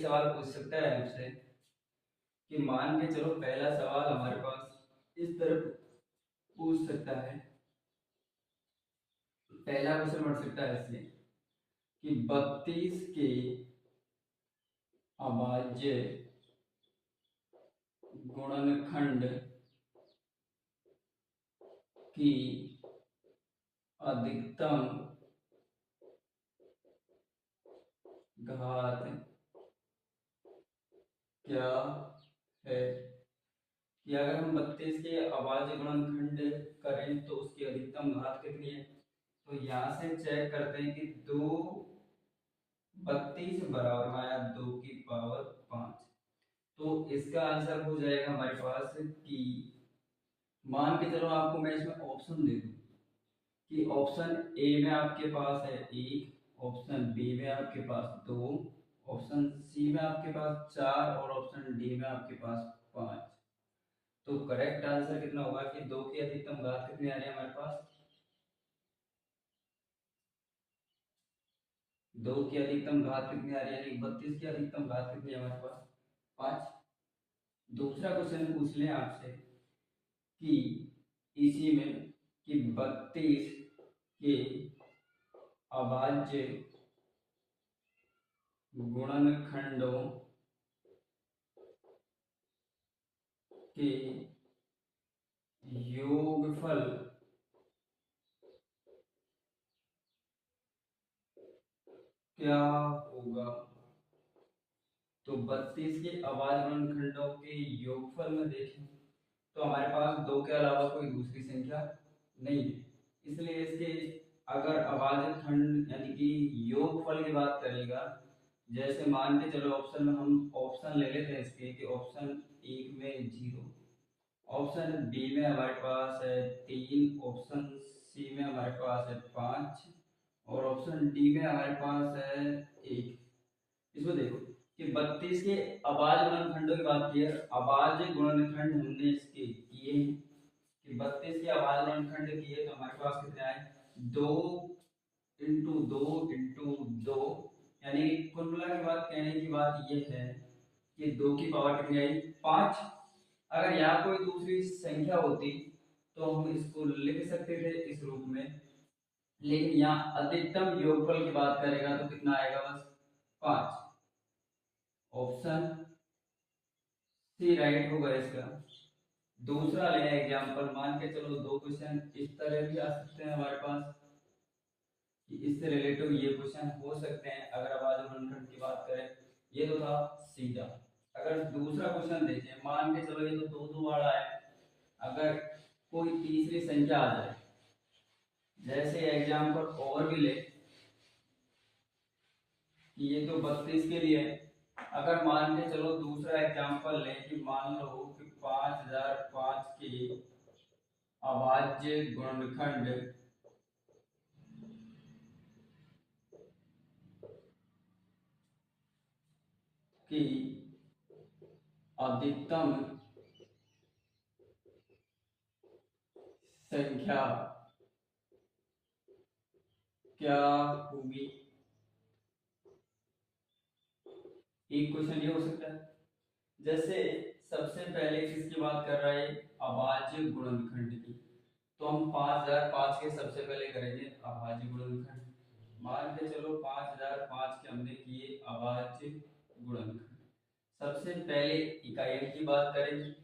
एक सवाल पूछ सकता है हमसे कि मान के चलो पहला सवाल हमारे पास इस तरह पूछ सकता है। पहला क्वेश्चन बढ़ सकता है इससे कि 32 के अभाज्य गुणनखंड की अधिकतम घात क्या है। कि अगर हम 32 के अभाज्य गुणनखंड करें तो उसकी अधिकतम घात कितनी है। तो यहाँ से चेक करते हैं कि 32 बराबर आया 2 की पावर 5। तो इसका आंसर हो जाएगा हमारे पास कि मान के चलो आपको मैं इसमें ऑप्शन दे दूं कि ऑप्शन ए में आपके पास है 1, ऑप्शन बी में आपके पास 2, ऑप्शन सी में आपके पास 4 और ऑप्शन डी में आपके पास 5। तो करेक्ट आंसर कितना होगा कि 2 की अधिकतम घात कितनी आ रही है हमारे पास। 2 की अधिकतम घात कितनी आ रही है, यानी 32 की अधिकतम घात कितनी है हमारे पास 5। दूसरा क्वेश्चन पूछ लें आपसे कि इसी में कि 32 के अभाज्य गुणनखंडों के योगफल क्या होगा। तो 32 के अभाज्य गुणनखंडों के योगफल में देखें तो हमारे पास 2 के अलावा कोई दूसरी संख्या नहीं है, इसलिए इसके अगर अभाज्य खंड यानी कि योगफल की बात करेगा, जैसे मान के चलो ऑप्शन में हम ऑप्शन ले लेते हैं इसके कि ऑप्शन 1 में 0, ऑप्शन बी में हमारे पास है 3, ऑप्शन सी में हमारे पास है 5 और ऑप्शन डी में हमारे पास है 1। इसको देखो कि 32 के अभाज्य गुणनखंडों की बात की है। अभाज्य गुणनखंड हमने इसके किए हैं कि 32 के अभाज्य गुणनखंड किए तो हमारे पास कितने आए 2 इंटू 2 इंटू 2, यानी कि कुल मिला के बात कहने की बात ये है कि 2 की पावर कितनी आई 5। अगर यहाँ कोई दूसरी संख्या होती तो हम इसको लिख सकते थे इस रूप में, लेकिन यहाँ अधिकतम योगफल की बात करेगा तो कितना आएगा बस 5। ऑप्शन सी राइट होगा इसका। दूसरा ले एग्जांपल, मान के चलो दो क्वेश्चन इस तरह भी आ सकते हैं हमारे पास कि इससे रिलेटिव ये क्वेश्चन हो सकते हैं अगर अभाज्य गुणनखंड की बात करें। ये तो था सीधा। अगर दूसरा क्वेश्चन देखें, मान के चलो ये तो दो दो वाला है, अगर कोई तीसरी संख्या आ जाए, जैसे एग्जांपल और भी ले कि ये तो 32 के लिए है। अगर मान के चलो दूसरा एग्जांपल लें कि मान लो कि 5005 के अभाज्य गुणनखंड की अधिकतम संख्या क्या होगी। एक क्वेश्चन ये हो सकता है। जैसे सबसे पहले किसकी बात कर रहा है अभाज्य गुणनखंड की, तो हम 5005 के सबसे पहले करेंगे अभाज्य गुणनखंड। मान के चलो 5005 के हमने किए अभाज्य गुणनखंड। सबसे पहले इकाइयों की बात करेंगे।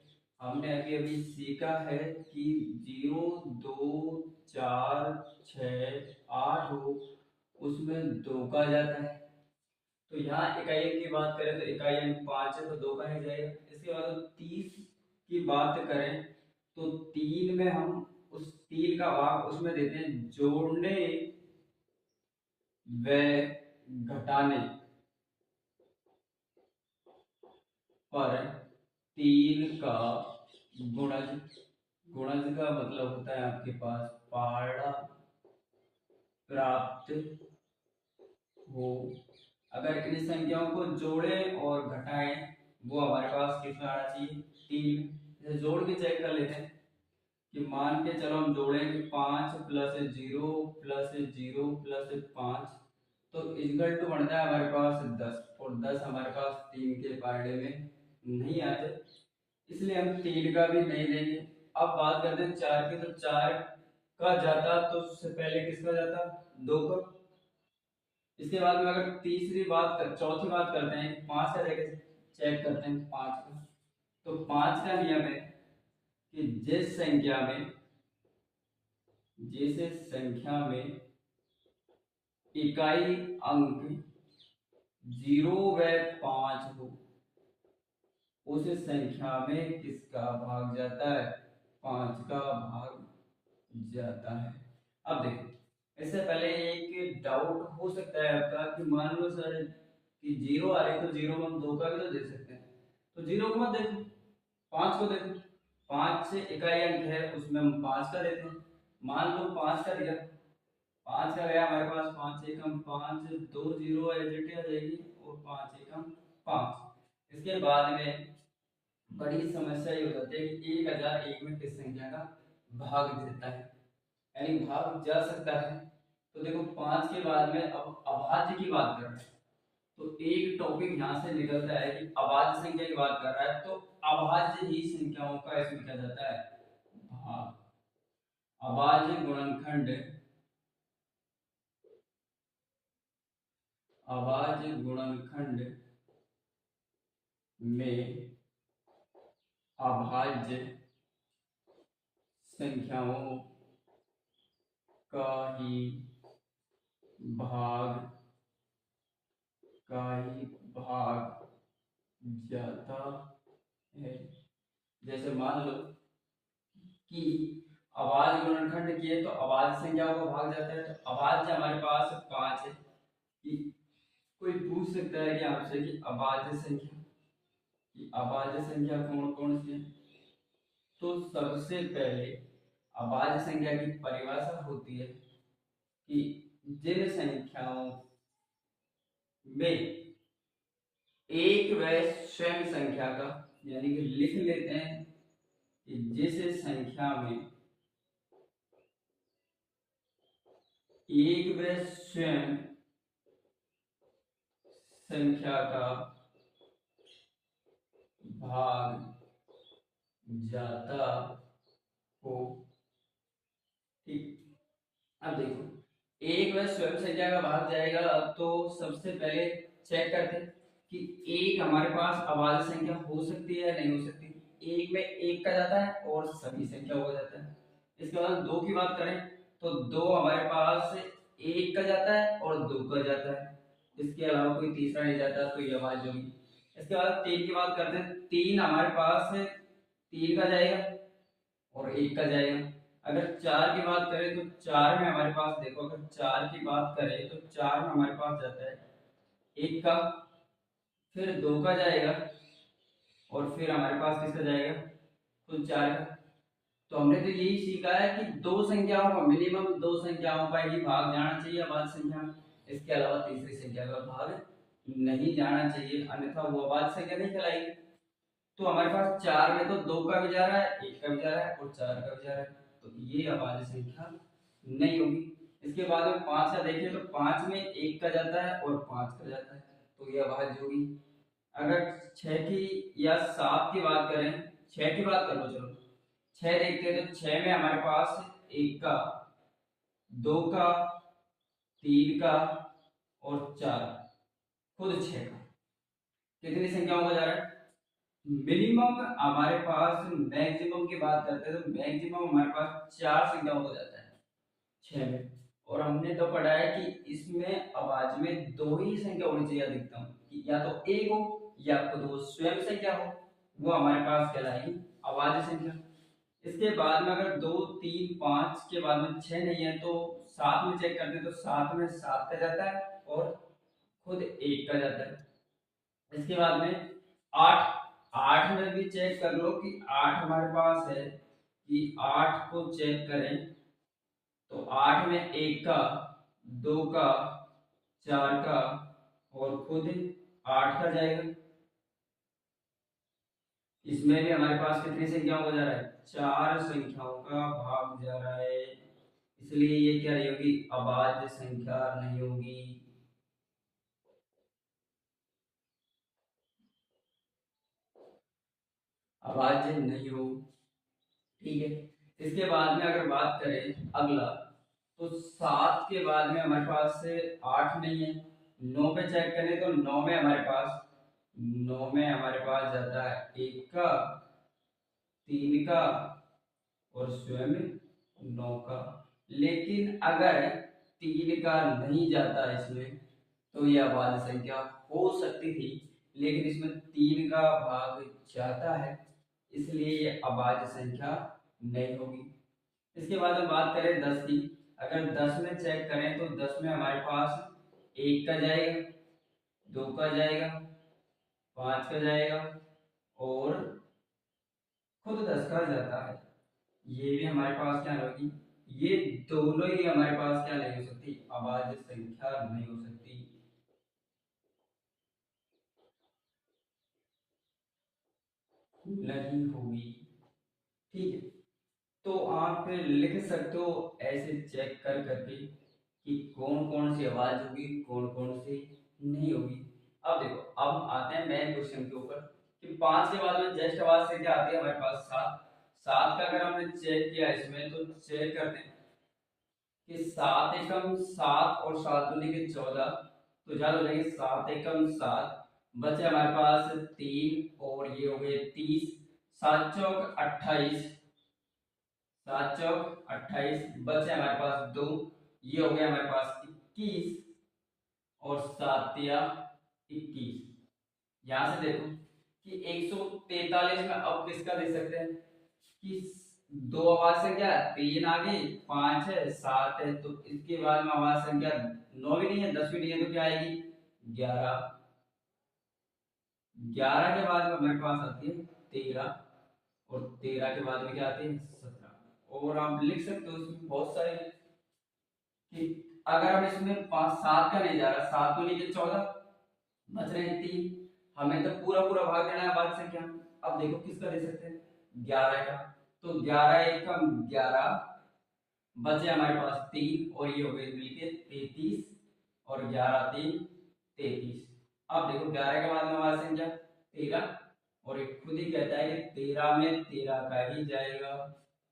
हमने अभी अभी सीखा है कि 0 2 4 6 8 हो उसमें 2 का जाता है। तो यहाँ इकाई की बात करें तो इकाई अंक 5 है तो 2 का ही जाएगा। इसके बाद 30 की बात करें तो 3 में हम उस 3 का भाग उसमें देते हैं जोड़ने व घटाने पर 3 का गुणज। गुणज का मतलब होता है आपके पास पहाड़ा प्राप्त हो। अगर इन संख्याओं को जोड़ें और घटाएं वो हमारे पास कितना आना चाहिए 3। जैसे जोड़ के चेक कर लेते हैं कि मान के चलो हम जोड़ें कि 5 प्लस 0 प्लस 0 प्लस 5 तो इक्वल टू बनता है हमारे पास 10 और 10 हमारे पास 3 के पार्टे में नहीं आते, इसलिए हम 3 का भी नहीं लेंगे। अब बात करते हैं 4 की, तो 4 का जाता तो उससे पहले किसका जाता, 2 का। इसके बाद में अगर चौथी बात करते हैं 5 का, जगह चेक करते हैं 5 का। तो 5 का नियम है कि जिस संख्या में इकाई अंक 0 व 5 हो, उस संख्या में किसका भाग जाता है, 5 का भाग जाता है। अब देखो, इससे पहले एक डाउट हो सकता है आपका कि मान लो सर कि 0 आ रही, तो 0 में हम 2 का भी तो दे सकते हैं। तो 0 को मत देखो, 5 को देखो। 5 से इकाई अंक है, उसमें हम 5 का देते हैं। मान लो 5 का दिया, 5 का गया हमारे पास, 5 एकम 5, 2 0 एडिट आ जाएगी और 5 एकम 5। इसके बाद में बड़ी समस्या ये हो जाती है कि 1001 में किस संख्या का भाग देता है, यानी भाग जा सकता है। तो देखो 5 के बाद में अब अभाज्य की बात कर रहे हैं, तो एक टॉपिक यहाँ से निकलता है कि अभाज्य संख्या की बात कर रहा है, तो अभाज्य ही संख्याओं का इसमें क्या जाता है, भाग। अभाज्य गुणनखंड में अभाज्य संख्याओं का ही भाग जाता है। जैसे मान लो कि अभाज्य गुणनखंड किए तो अभाज्य संख्याओं का भाग जाता है, तो अभाज्य हमारे पास 5 है। कि कोई पूछ सकता है कि आपसे कि अभाज्य संख्या कौन कौन सी है, तो सबसे पहले अभाज्य संख्या की परिभाषा होती है कि जिन संख्याओं में एक व स्वयं संख्या का, यानी कि लिख लेते हैं कि जिस संख्या में एक व स्वयं संख्या का भाग जाता हो। ठीक, अब देखो एक व स्वयं संख्या का भाग जाएगा, तो सबसे पहले चेक करते हैं कि एक हमारे पास अभाज्य संख्या हो सकती है या नहीं हो सकती। एक में एक का जाता है और सभी संख्या हो जाता है। इसके बाद 2 की बात करें तो 2 हमारे पास एक का जाता है और 2 का जाता है, इसके अलावा कोई तीसरा नहीं जाता, तो ये अभाज्य होगी। इसके बाद 3 की बात करते हैं, 3 हमारे पास 3 का जाएगा और 1 का जाएगा। अगर 4 की बात करें तो 4 में हमारे पास देखो, अगर 4 की बात करें तो 4 में हमारे पास जाता है 1 का, फिर 2 का जाएगा और फिर हमारे पास किसका जाएगा, तो 4 का। तो हमने तो यही सीखा है कि दो संख्याओं का मिनिमम, दो संख्याओं का ही भाग जाना चाहिए अभाज्य संख्या में, इसके अलावा तीसरी संख्या का भाग नहीं जाना चाहिए, अन्यथा वो अभाज्य संख्या नहीं कहलाएगी। तो हमारे पास 4 में तो 2 का भी जा रहा है, 1 का भी जा रहा है और 4 का भी जा रहा है, तो ये अभाज्य संख्या नहीं होगी। इसके बाद में 5 का देखिए, तो 5 में 1 का जाता है और 5 का जाता है, तो ये अभाज्य होगी। अगर 6 की या 7 की बात करें, 6 की बात कर लो, चलो 6 देखते हैं, तो 6 में हमारे पास 1 का, 2 का, 3 का और 4, खुद 6 का। कितनी संख्याओं का जा रहा है, मिनिमम हमारे पास, मैक्सिमम की बात करते हैं तो मैक्सिमम हमारे पास 4 संख्याओं को जाता है 6 में। और हमने तो पढ़ा है कि इसमें अभाज्य में 2 ही संख्या होनी चाहिए अधिकतम, कि या तो एक हो या खुद वो स्वयं संख्या हो, वो हमारे पास कहलाएगी अभाज्य संख्या। इसके बाद में अगर 2 3 5 के बाद में 6 नहीं है, तो 7 में चेक करते हैं, तो 7 में 7 का जाता है और खुद 1 का जाता है। इसके बाद में 8, 8 में भी चेक कर लो कि 8 हमारे पास है, कि 8 को चेक करें तो 8 में 1 का, 2 का, 4 का और खुद 8 का जाएगा। इसमें भी हमारे पास कितनी संख्याओं का जा रहा है, 4 संख्याओं का भाग जा रहा है, इसलिए ये क्या नहीं होगी, अभाज्य संख्या नहीं होगी। आवाज नहीं हो। ठीक है, इसके बाद में अगर बात करें अगला, तो 7 के बाद में हमारे पास से 8 नहीं है। 9 पे चेक करें तो 9 में हमारे पास जाता है 1 का, 3 का और स्वयं 9 का। लेकिन अगर 3 का नहीं जाता इसमें तो यह अभाज्य संख्या हो सकती थी, लेकिन इसमें 3 का भाग जाता है, इसलिए ये अभाज्य संख्या नहीं होगी। इसके बाद हम बात करें 10 की। अगर 10 में चेक करें तो 10 में हमारे पास 1 का जाएगा, 2 का जाएगा, 5 का जाएगा और खुद 10 का जाता है। ये भी हमारे पास क्या होगी, ये दोनों ही हमारे पास क्या नहीं हो सकती, अभाज्य संख्या नहीं हो सकती। नहीं होगी। ठीक है, तो आप लिख सकते हो ऐसे चेक कर करके कि कौन कौन सी आवाज होगी, कौन कौन सी नहीं होगी। अब देखो, अब आते हैं मेन क्वेश्चन के ऊपर कि 5 के बाद में जस्ट आवाज से क्या आती है हमारे पास 7। 7 का अगर हमने चेक किया इसमें तो चेक करते हैं कि 7 एकम 7 और 7 दूनी के 14, तो याद हो जाएंगे 7 एकम 7, बचे हमारे पास 3 और ये हो गए 30, 7 चौक 28, 7 चौक 28, बचे हमारे पास 2, ये हो गया हमारे पास 21 और 7 या 21। यहां से देखो कि 143 में अब किसका दे सकते हैं कि दो आवाज संख्या 3 आ गई, 5 है, 7 है, तो इसके बाद में आवाज संख्या 9 भी नहीं है, 10 भी नहीं है, तो क्या आएगी 11। 11 के बाद में हमारे पास आती है 13 और 13 के बाद में क्या आती है 17। और आप लिख सकते हो इसमें बहुत सारे कि अगर हम इसमें 5 7 का नहीं जा रहा, 7 तो नहीं के 14, बच रहे हैं 3, हमें तो पूरा पूरा भाग देना है आवाज संख्या। अब देखो किसका दे सकते हैं 11 का, तो 11 एक का 11, बचे हमारे पास 3 और ये हो गए मिलके 33 और 11 3 33। अब देखो 11 के बाद में हमारा संख्या 13 और एक खुद ही कहता है कि 13 में 13 का ही जाएगा,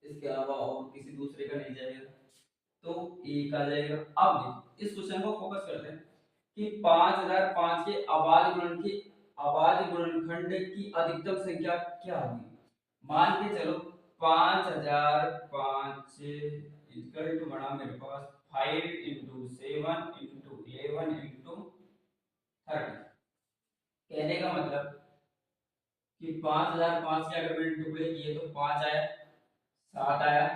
इसके अलावा और किसी दूसरे का नहीं जाएगा, तो एक आ जाएगा। अब देखो इस क्वेश्चन को फोकस करते हैं कि 5005 के आवाज गुणनखंड की अधिकतम संख्या क्या होगी। मान के चलो 5005 इक्वल टू बना मेरे पास 5 इंटू 7 इंटू 11 इंटू 30। कहने का मतलब कि 5005 के अगर मैंने टुकड़े किए तो 5 आया, 7 आया,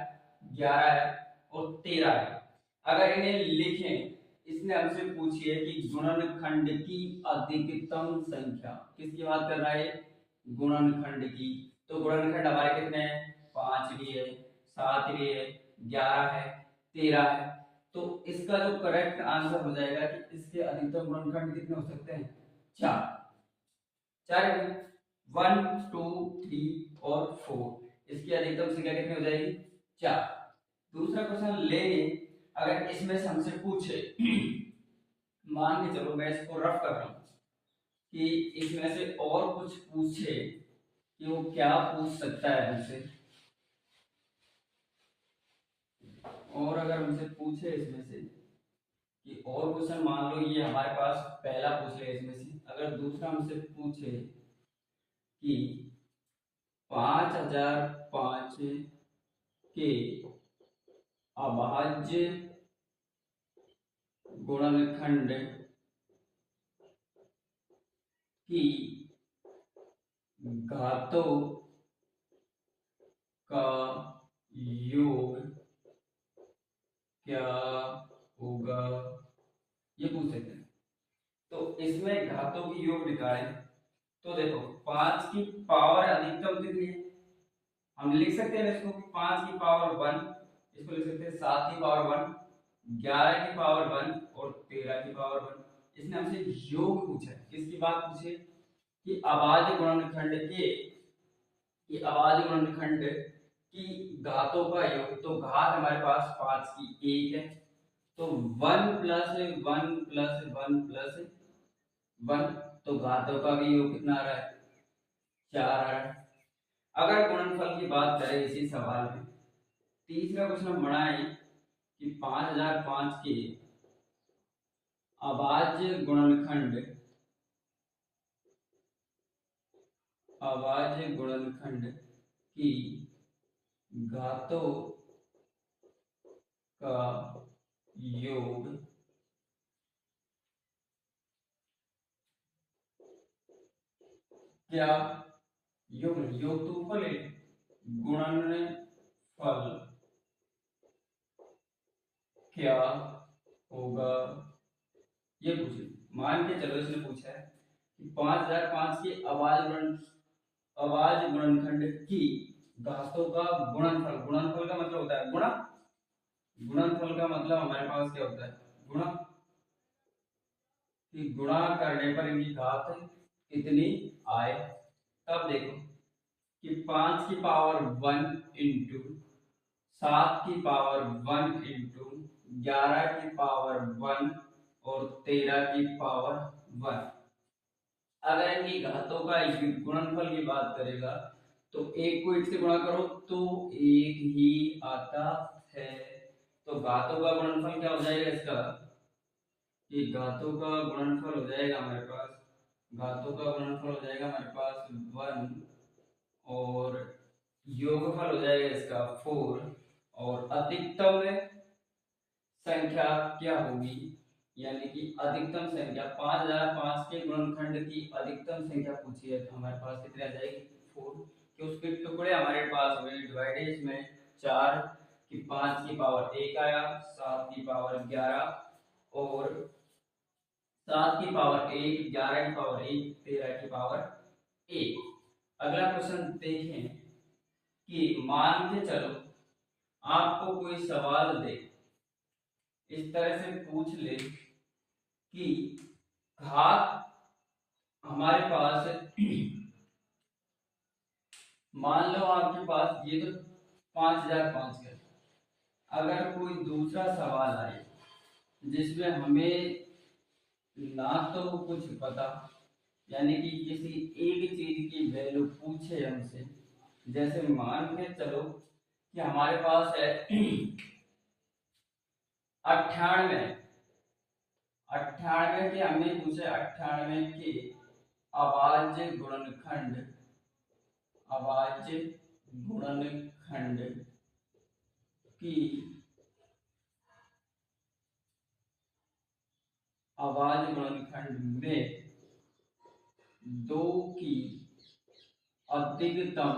11 आया और 13 आया। अगर इन्हें लिखें, इसने हमसे पूछी है कि गुणनखंड की अधिकतम संख्या, किसकी बात कर रहा है गुणनखंड की, तो गुणनखंड हमारे कितने हैं 5 भी है, 7 भी है, 11 है, 13 है, तो इसका जो करेक्ट आंसर हो जाएगा कि इसके अधिकतम गुणनखंड कितने हो सकते हैं 4। 4 1 2 3 और 4, इसकी अधिकतम संख्या कितनी हो जाएगी 4। दूसरा क्वेश्चन लेंगे, अगर इसमें से हमसे पूछे मान के चलो मैं इसको रफ कर रहा हूं कि इसमें से और कुछ पूछे कि वो क्या पूछ सकता है हमसे, और अगर हमसे पूछे इसमें से कि और क्वेश्चन, मान लो ये हमारे पास पहला पूछ ले इसमें से, अगर दूसरा हमसे पूछे कि 5005 के अभाज्य गुणनखंड की घातों का योग क्या होगा, ये पूछ सकते हैं। तो इसमें घातों की योग निकालें तो देखो 5 की पावर अधिकतम कितनी है, हम लिख सकते हैं इसको 5 की पावर 1, इसको लिख सकते हैं 7 की पावर 1, 11 की पावर 1 और 13 की पावर 1। इसने हमसे योग पूछा है, किसकी बात पूछी कि अभाज्य गुणनखंड के, ये अभाज्य गुणनखंड की घातों का योग, तो घात हमारे पास 5 की 1 है, तो 1 प्लस 1 प्लस 1 प्लस 1, तो घातों का भी योग कितना आ रहा है 4 आ रहा है। अगर गुणनफल की बात करें इसी सवाल में, तीसरा क्वेश्चन हम बनाए कि 5005 के अभाज्य गुणनखंड की घातों का योग क्या, योग तो ऊपर है, गुणनफल क्या होगा, ये पूछे। मान के चलो इसने पूछा है कि 5005 के अभाज्य गुणनखंड की घातों का गुणनफल का मतलब होता है गुणा, गुणनफल का मतलब हमारे पास क्या होता है गुणा, कि गुणा करने पर इनकी घात कितनी आए। तब देखो कि 5 की पावर 1 इंटू 7 की पावर 1 इंटू 11 की पावर 1 और 13 की पावर 1, अगर इनकी घातों का गुणनफल की बात करेगा तो एक को 1 से गुणा करो तो 1 ही आता है। तो घातों का गुणनफल क्या हो जाएगा इसका, कि घातों का गुणनफल हो जाएगा हमारे पास, घातों का गुणनफल हो जाएगा हमारे पास 1 और योगफल हो जाएगा इसका 4, और अधिकतम संख्या क्या होगी, यानी कि अधिकतम संख्या 5005 के गुणनखंड की अधिकतम संख्या पूछी है तो हमारे पास कितनी आ जाएगी 4, कि उसके टुकड़े हमारे पास हुए डिवाइडेड में 4 की 5 की पावर 1 आया, 7 की पावर 11 और 7 की पावर 1, 11 की पावर 1, 13 की पावर 1। अगला क्वेश्चन देखें कि मान के चलो आपको कोई सवाल दे, इस तरह से पूछ ले कि घात हमारे पास मान लो आपके पास ये तो 5005 का, अगर कोई दूसरा सवाल आए जिसमें हमें ना तो कुछ पता, यानी कि किसी एक चीज की वैल्यू पूछे हमसे, जैसे मान के चलो कि हमारे पास है 98 के हमने पूछे 98 के अभाज्य गुणनखंड की अभाज्य गुणनखंड में 2 की अधिकतम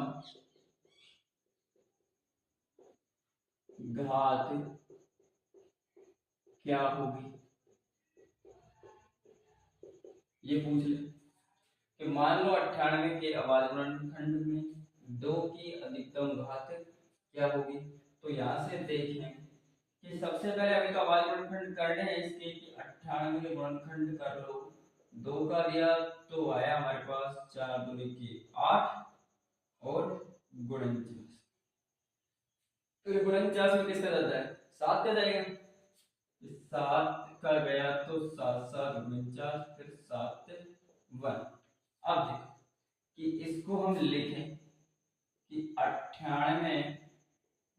घात क्या होगी, ये पूछ ले कि मान लो 98 के अभाज्य गुणनखंड में 2 की अधिकतम घात क्या होगी। तो यहाँ से देखें कि सबसे पहले अभी तो अभाज्य गुणनखंड करने हैं इसके, कि 98 के गुणनखंड कर लो, 2 का दिया तो आया हमारे पास 4 दूनी की 8 और गुणनचास, तो गुणनचास में किसका जाता है 7 का जाएगा, 7 का गया तो 7 7 49 फिर 7 1। अब देखो कि इसको हम लिखें कि 98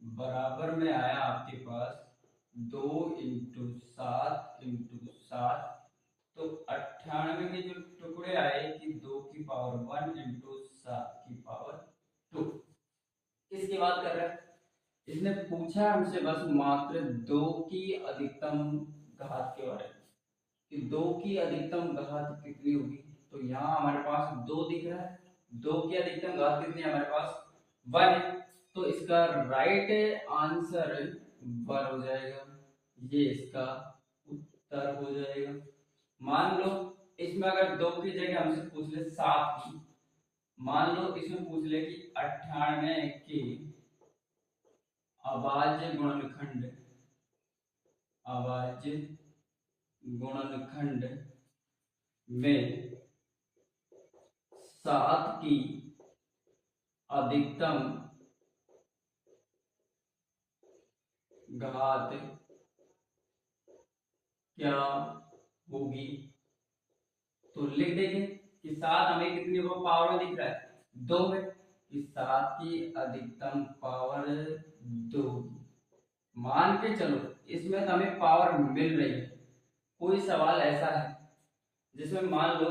बराबर में आया आपके पास 2 इंटू 7 इंटू 7, तो 98 के जो टुकड़े आए कि 2 की पावर 1 इंटू 7 की पावर 2। किसकी बात कर रहा है, इसने पूछा हमसे बस मात्र 2 की अधिकतम घात के बारे में, कि 2 की अधिकतम घात कितनी होगी। तो यहाँ हमारे पास 2 दिख रहा है, 2 की अधिकतम घात कितनी है हमारे पास 1 है, तो इसका राइट आंसर 1 हो जाएगा, ये इसका उत्तर हो जाएगा। मान लो इसमें अगर 2 की जगह हमसे पूछ ले 7 की, मान लो इसमें पूछ ले कि 98 के अभाज्य गुणनखंड में 7 की अधिकतम घात क्या होगी। तो लिख देंगे कि 7 हमें कितनी पावर में दिख रहा है 2 में, कि 7 की अधिकतम पावर 2। मान के चलो इसमें तो हमें पावर मिल रही है। कोई सवाल ऐसा है जिसमें मान लो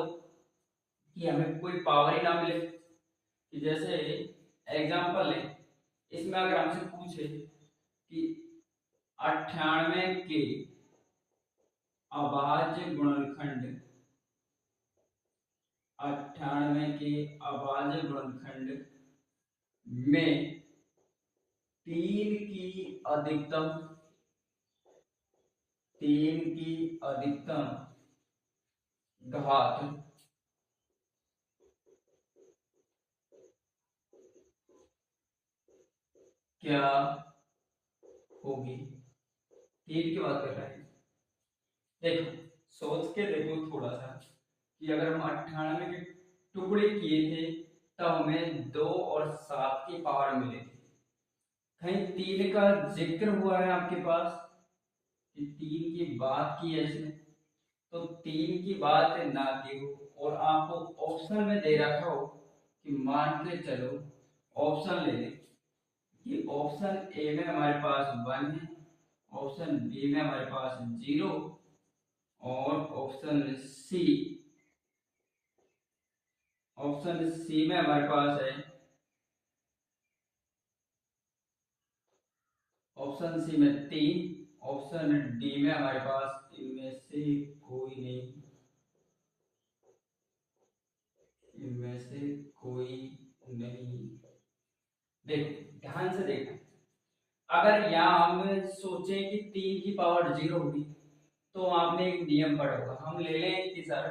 कि हमें कोई पावर ही ना मिले, कि जैसे एग्जांपल है, इसमें अगर हमसे पूछे कि 98 के अभाज्य गुणनखंड, 98 के अभाज्य गुणनखंड में 3 की अधिकतम, 3 की अधिकतम घात क्या होगी। 3 की बात कर रहे हैं। देखो सोच के देखो थोड़ा सा कि अगर हम 98 के टुकड़े किए थे तब हमें 2 और 7 की पावर मिली थी। कहीं 3 का जिक्र हुआ है आपके पास कि 3 की बात की है इसने, तो 3 की बात ना की हो और आपको ऑप्शन में दे रखा हो कि मान के चलो ऑप्शन ले लें कि ऑप्शन ए में हमारे पास 1 है, ऑप्शन बी में हमारे पास 0 और ऑप्शन सी में हमारे पास है, ऑप्शन सी में 3, ऑप्शन डी में हमारे पास इनमें से कोई नहीं, इनमें से कोई नहीं। देखो ध्यान से देखना, अगर यहाँ हम सोचें कि 3 की पावर 0 होगी तो आपने एक नियम पढ़ा होगा, हम ले लें कि सर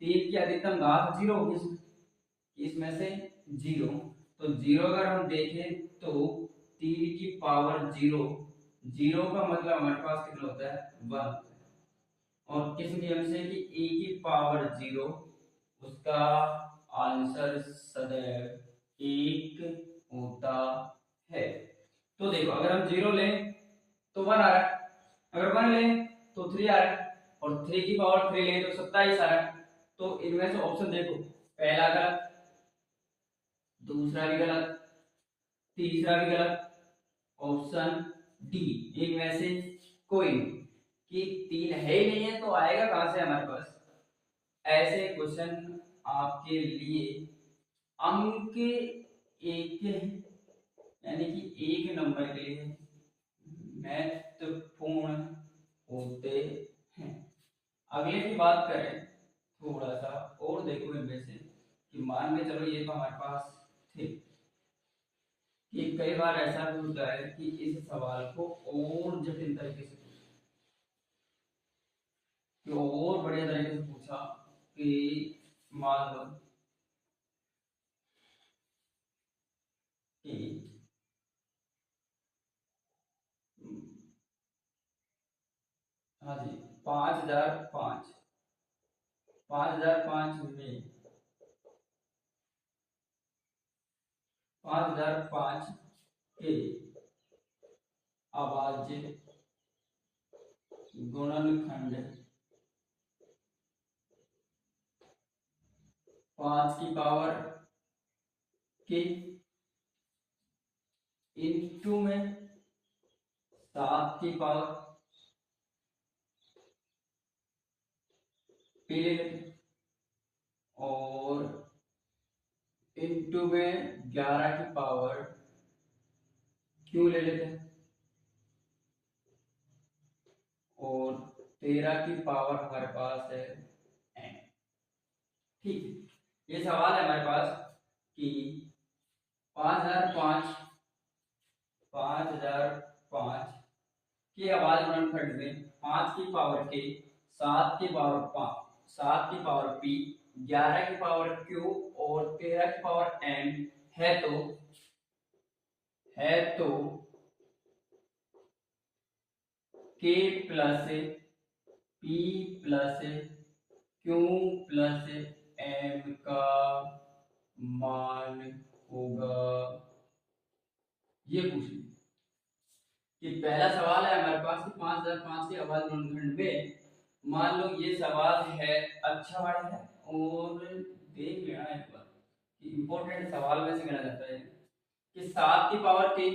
3 की अधिकतम घात 0 होगी, इसमें से 0, तो 0 अगर हम देखें तो 3 की पावर 0, 0 का मतलब हमारे पास कितना होता है 1, और किस नियम से कि a की पावर 0 उसका आंसर सदैव 1 होता है। तो देखो अगर हम 0 लें तो 1 आ रहा है, अगर 1 लें तो 3 आ रहा है, और 3 की पावर 3 लें तो 27 आ रहा है। तो इनमें से ऑप्शन देखो, पहला गलत, दूसरा भी गलत, तीसरा भी गलत, ऑप्शन डी इनमें से कोई नहीं, कि 3 है ही नहीं है तो आएगा कहां से हमारे पास। ऐसे क्वेश्चन आपके लिए अंक एक, यानी कि 1 नंबर के लिए महत्वपूर्ण होते हैं। अगले की बात करें थोड़ा सा और देखो इनमें से कि मान के चलो ये तो हमारे पास थे, कि कई बार ऐसा भी होता है कि इस सवाल को और जटिल तरीके से कि और बढ़िया तरीके से पूछा कि मान लो कि हाँ जी 5005, 5005 में 5005 के अभाज्य गुणनखंड 5 की पावर के इनटू में 7 की पावर पी ले लेते, और इनटू में 11 की पावर क्यू ले लेते हैं, और 13 की पावर हमारे पास है एन। ठीक है, ये सवाल है हमारे पास कि 5005 के अभाज्य गुणनखंड में 5 की पावर के, 7 की पावर 5, 7 की पावर पी, 11 की पावर क्यू और 13 की पावर एन है तो k plus p plus q plus m का मान होगा। ये पूछ ली कि पहला सवाल है हमारे पास कि 5005 के अभाज्य गुणनखंड में, मान लो ये सवाल है अच्छा वाला है, और देख लेना एक बार इंपॉर्टेंट सवाल में से गिना जाता है कि 7 की पावर के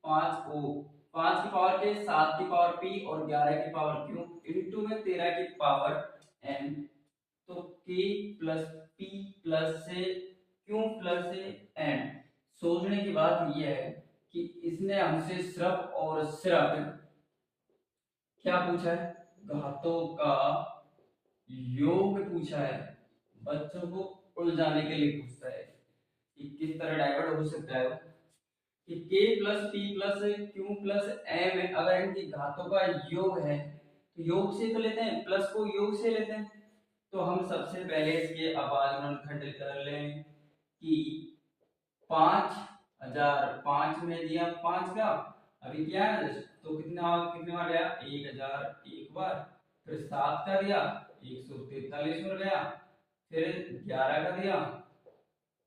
5 ओ 5 की पावर के 7 की पावर पी और 11 की पावर क्यू इंटू में 13 की पावर एन। तो के प्लस पी प्लस से क्यू प्लस से एन। सोचने की बात यह है कि इसने हमसे सिर्फ और सिर्फ क्या पूछा है, घातों का योग पूछा है। बच्चों को उलझाने के लिए पूछता है कि किस तरह डाइवर्ट हो सकता है कि k plus p plus q plus m है, अगर इनकी घातों का योग है तो योग से तो लेते हैं, प्लस को योग से लेते हैं। तो हम सबसे पहले इसके अभाज्य गुणनखंड कर लें कि 5005 में दिया 5 का, अभी क्या है तो कितने बार गया 1000 एक बार, फिर 7 का दिया 143 बार गया, फिर 11 का दिया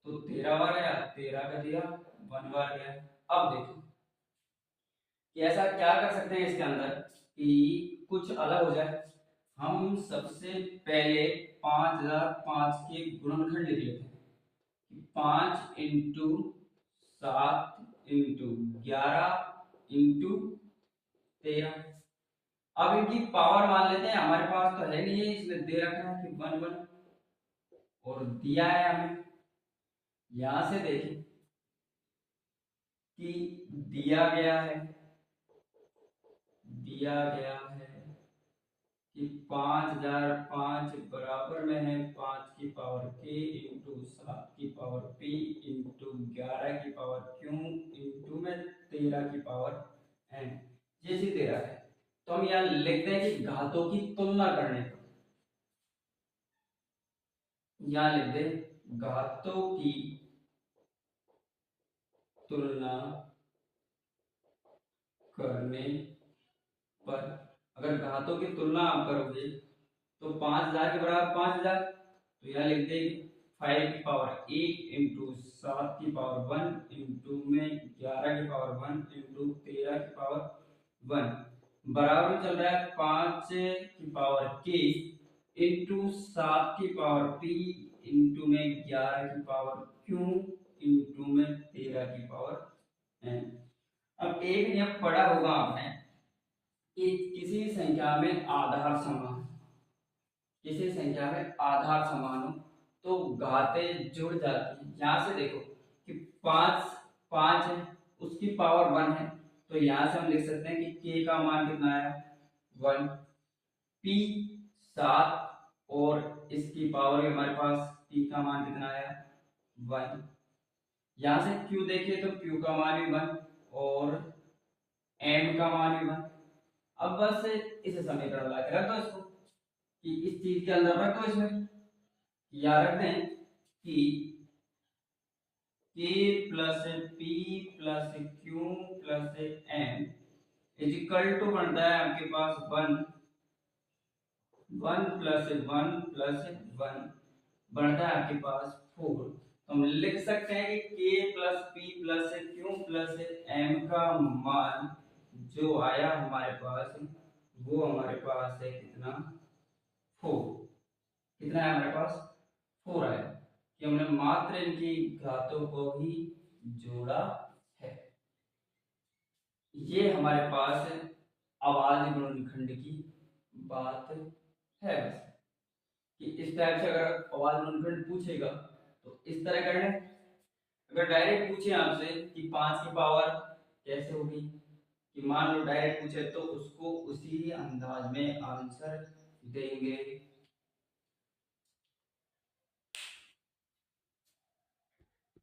तो 13 बार गया, 13 का दिया 1 बार गया। अब देखो कि ऐसा क्या कर सकते हैं इसके अंदर कि कुछ अलग हो जाए। हम सबसे पहले 5005 के गुणनखंड लिख लेते हैं। 5 इंटू 7 इंटू 11 इंटू 13। अब इनकी पावर मान लेते हैं, हमारे पास तो है नहीं है, इसमें दे रखा है कि 1 1 और दिया है हमें। यहां से देखें कि दिया गया है कि 5005 बराबर में है 5 की पावर के इंटू 7 की पावर पी इंटू 11 की पावर क्यू इंटू में 13 की पावर एन। ये चीज दे रहा है तो हम यहाँ लिखते हैं कि घातों की तुलना करने पर, यहाँ लिख दे घातों की तुलना करने पर। अगर घातों की तुलना आप करोगे तो 5000 के बराबर 5000, तो यहाँ लिख दे 5 की पावर 1 इंटू 7 की पावर 1 इंटू में 11 की पावर 1 इंटू 13 की पावर 1 बराबर चल रहा है 5 की पावर के इंटू 7 की पावर पी इंटू में 11 की पावर क्यू इंटू में 13 की पावर एन। अब एक नियम पढ़ा होगा आपने कि किसी संख्या में आधार समान, किसी संख्या में आधार समान हो तो घातें जुड़ जाती हैं। यहां से देखो कि 5 5 है, उसकी पावर 1 है, तो यहां से हम लिख सकते हैं कि k का मान कितना आया 1, p 7 और इसकी पावर भी हमारे पास p का मान कितना आया 1। यहां से q देखिए तो q का मान भी 1 और m का मान भी 1। अब बस इस समीकरण ला के रख दो इसको कि इस चीज के अंदर रख दो, इसमें या रख दें कि k plus p plus q plus m is equal to बनता है आपके पास 1 1 प्लस 1 प्लस 1 बनता है आपके पास 4। तो हम लिख सकते हैं कि k plus p plus q plus m का मान जो आया हमारे पास वो हमारे पास है कितना 4। कितना है हमारे पास 4 आया कि हमने मात्र इनकी घातों को ही जोड़ा है। ये हमारे पास अभाज्य गुणनखंड की बात है। बस कि इस टाइप से अगर अभाज्य गुणनखंड पूछेगा तो इस तरह कर लें। अगर डायरेक्ट पूछे आपसे कि 5 की पावर कैसे होगी, कि मान लो डायरेक्ट पूछे तो उसको उसी अंदाज में आंसर देंगे।